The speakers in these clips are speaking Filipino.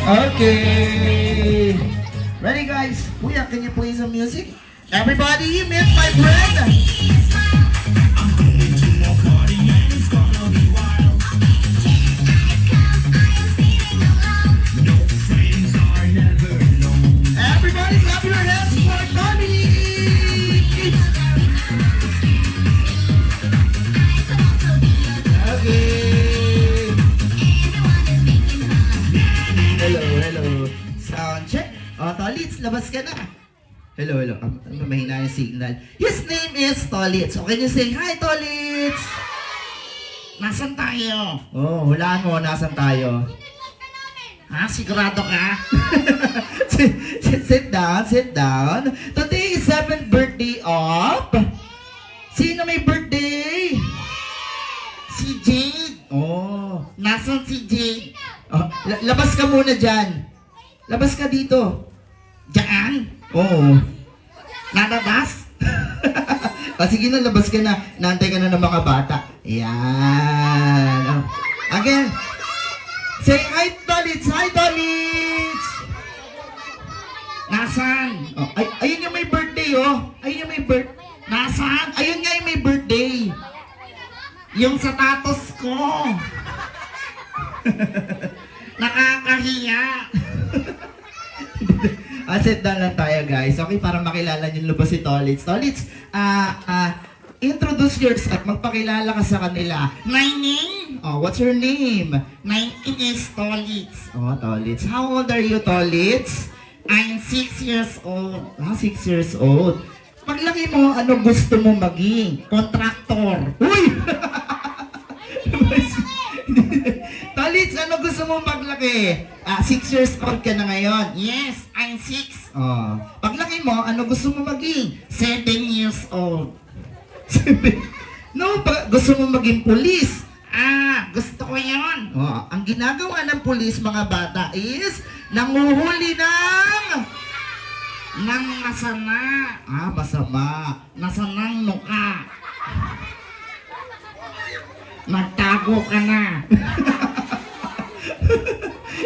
Okay. Ready, guys? Kuya, can you play some music? Everybody, meet my friend. Everybody, clap your hands for Tommy. Okay. Hello. Sound check. Tolits, labas ka na. Hello. Mahina yung signal. His name is Tolits. Okay, you say, hi, Tolits. Nasaan tayo? Oh, hulaan mo, nasaan tayo? Ha? Sigurado ka? Sit down. Today is 7th birthday of... Sino may birthday? Si Jade. Oh, nasaan si Jade? Oh, labas ka muna dyan. Labas ka dito. Diyan? Oo. Nalabas? Sige na, labas ka na. Naantay ka na ng mga bata. Yan. Oh. Again. Say hi, Tolits. Hi, Tolits. Nasaan? Oh, ayun yung may birthday, oh. Ayun yung may birthday. Nasaan? Ayun nga yung may birthday. Yung sa tatos ko. Nakakahiya. Sit down lang tayo, guys. Okay, para makilala niyo lubos si Tolits. Tolits, introduce yourself. Magpakilala ka sa kanila. My name? Oh, what's your name? My name is Tolits. Oh, Tolits. How old are you, Tolits? I'm 6 years old. 6 years old. Paglaki mo, ano gusto mo maging? Contractor. Uy! Tolits, ano gusto mo paglaki? 6 years old ka na ngayon. Yes, I'm 6. Oh. Paglaki mo, ano gusto mo maging? 7 years old. No, gusto mo maging pulis. Gusto ko yun. Oh, ang ginagawa ng pulis, mga bata, is nanguhuli ng masama. Masama. Masamang nuka. Magtago ka na.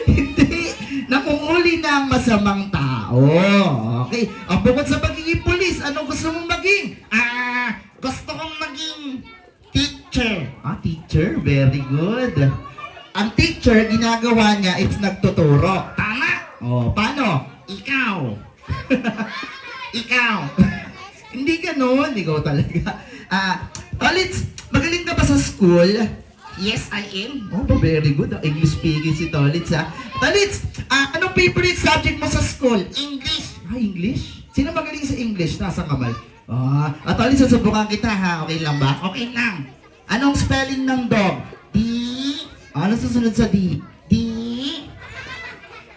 Hindi. Namumuli na ang masamang tao. Okay. Bukod sa pagiging pulis, ano gusto mong maging? Gusto kong maging teacher. Teacher? Very good. Ang teacher, ginagawa niya is nagtuturo. Tama? Paano? Ikaw. Ikaw. Hindi ganun. Ikaw talaga. Tolits, magaling ka ba sa school? Yes, I am. Very good. English speaking si Tolits, ha? Tolits, anong favorite subject mo sa school? English. English? Sino magaling sa English? Nasa kamal. Tolits, susubukan kita, ha? Okay lang ba? Okay lang. Anong spelling ng dog? D. Ano susunod sa D? D.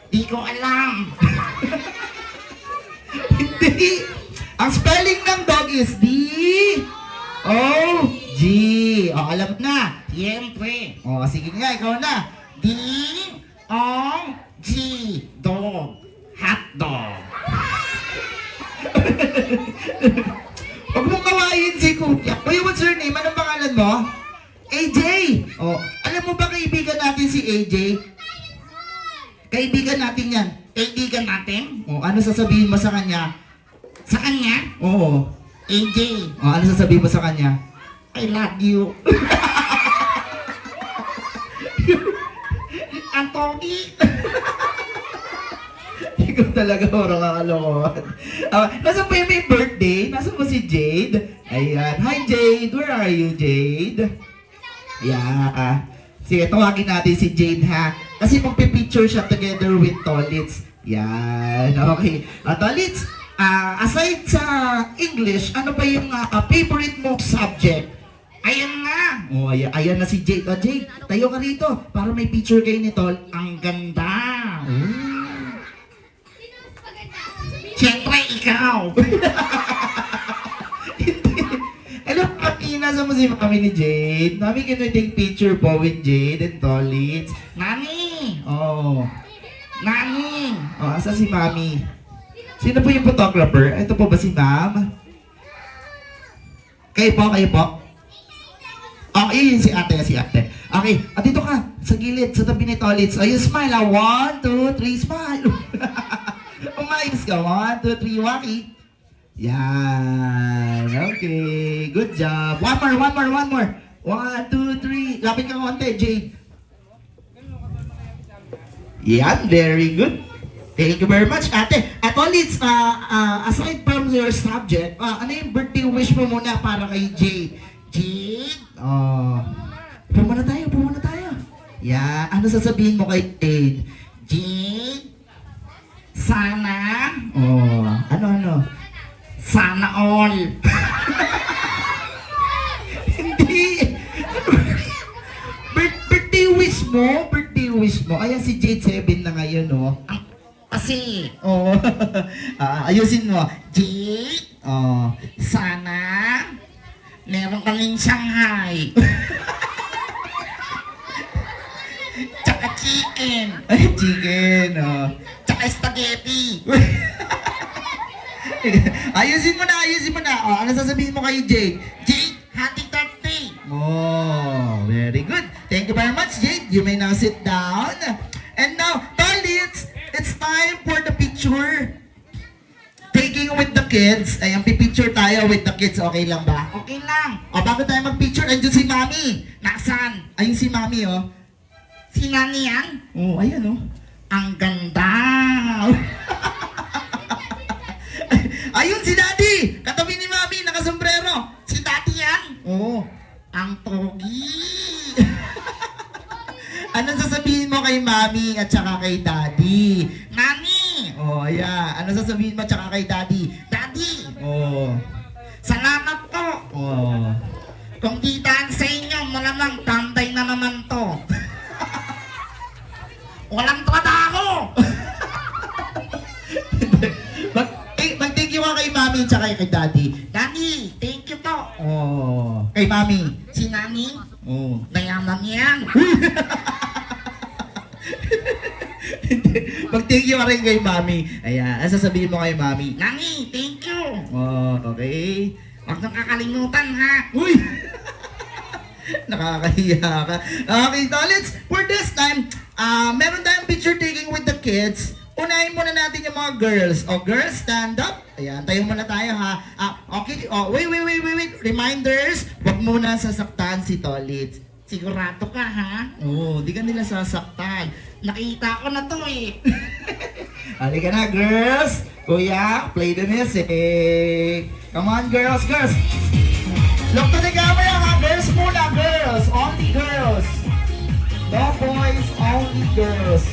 Di ko alam. Hindi. Ang spelling ng dog is D. O. G. Alam na. Siyempre. Sige nga, ikaw na. D. O. G. Dog. Hot dog. Huwag mong kawain si Kuya. Kuya, what's your name? Anong pangalan mo? AJ. Alam mo ba kaibigan natin si AJ? Kaibigan natin yan. Kaibigan natin? Ano sasabihin mo sa kanya? Sa kanya? Oo. AJ. Ano sasabihin mo sa kanya? I love you. Ang pogi. Ikaw talaga orang kakalokohan. Nasaan po yung may birthday? Nasaan po si Jade? Ayan. Hi Jade. Where are you, Jade? Yeah. Sige, tawagin natin si Jade, ha? Kasi magpipicture siya together with Tolits. Yan. Okay. Tolits, aside sa English, ano pa yung favorite mo subject? Ayan na. Ayan na si Jade. Jade, tayo ka rito para may picture kayo ni Tol. Ang ganda. Siyempre, ikaw. Hello, Mami. Nasa mo si Mami ni Jade? Mami, can we take picture po with Jade and Tolits? Mami! Mami! Asa si Mami? Sino po yung photographer? Ito po ba si Ma'am? Kayo po. Oh, yun si ate. Okay, dito ka, sa gilid, sa tabi ni Tolits. Oh, you smile, 1, 2, 3, smile. Umayos ka, 1, 2, 3, waki. Yan, okay, good job. One more. 1, 2, 3, lapit ka konti, Jade. Yan, very good. Thank you very much, ate. At Tolits, aside from your subject, ano yung birthday wish mo muna para kay Jade? Jade? Pumuna tayo. Yeah, ano sasabihin mo kay Jade? Jade? Sana? Ano? Sana all. Hindi. Birthday wish mo. Ayan si Jade 7 na ngayon, no? Kasi, ayusin mo. Jade? Sana meron kaming Shanghai. Tsaka chicken. Ay, chicken, Tsaka spaghetti. Ayusin mo na. Ano sasabihin mo kay Jade? Jade, happy birthday. Very good. Thank you very much, Jade. You may now sit down. And now, Tolits, it's time for the picture. Taking with the kids. Ayan, pipicture tayo with the kids. Okay lang ba? Okay lang. Bago tayo mag-picture, andyan si Mami. Nasaan? Ayun si Mami, Si Nani yan? Ayan, Ang ganda. Ayun si Daddy. Katabi ni Mami, nakasombrero. Si Daddy yan? Ang pogi. Ano sasabihin mo kay Mami at saka kay Daddy? Mami! Ayan. Ano sasabihin mo at saka kay Daddy? Daddy! Salamat po! Kung di daan sa inyo, malamang tambay na naman to. Walang trabaho! Mag-thank you ka kay Mami at saka kay Daddy. Daddy, thank you po. Kay Mami. Si Nani? Mayaman yan. Mag-thank you ka rin kay Mami. Ayan, ano sasabihin mo kay Mami? Nani, thank you. Okay. Huwag nang kakalimutan, ha? Uy! Nakakahiya ka. Okay, Tolits, for this time, meron tayong picture taking with the kids. Unahin muna natin yung mga girls. Girls, stand up. Ayan, tayo muna tayo, ha? Okay, wait. Reminders, huwag muna sasaktan si Tolits. Sigurado ka, ha? Di ka nila sasaktan. Nakita ko na to, eh. Halika na, girls. Kuya, play the music. Come on, girls. Look to the camera, ha? Girls muna, girls. Only girls. No boys, only girls.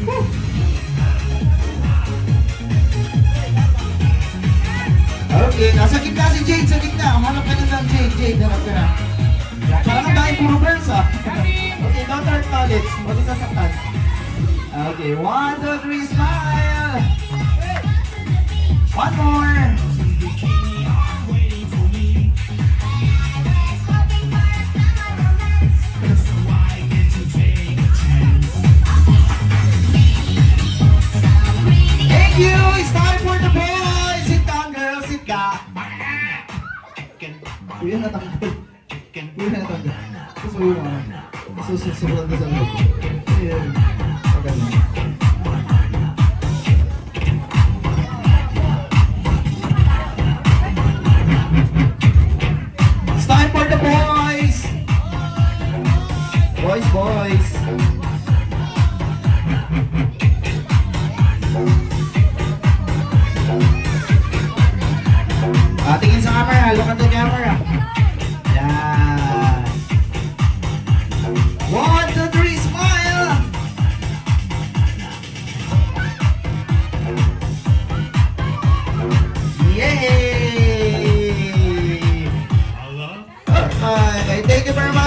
Woo. Okay, nasa gitna si Jade, sa gitna. Hanap ka na lang, Jade, hanap ka na. Parang ang dahil puro girls, ha? Okay, don't hurt Tolits. Huwag yung sasaktan. Okay, 1, 2, 3, smile! One more! Thank you! It's time for the boys! Sit down, girls! Sit ka! Kuya natanggol. Susuyo mo. Susuyo mo sa loob. Ayan. Okay.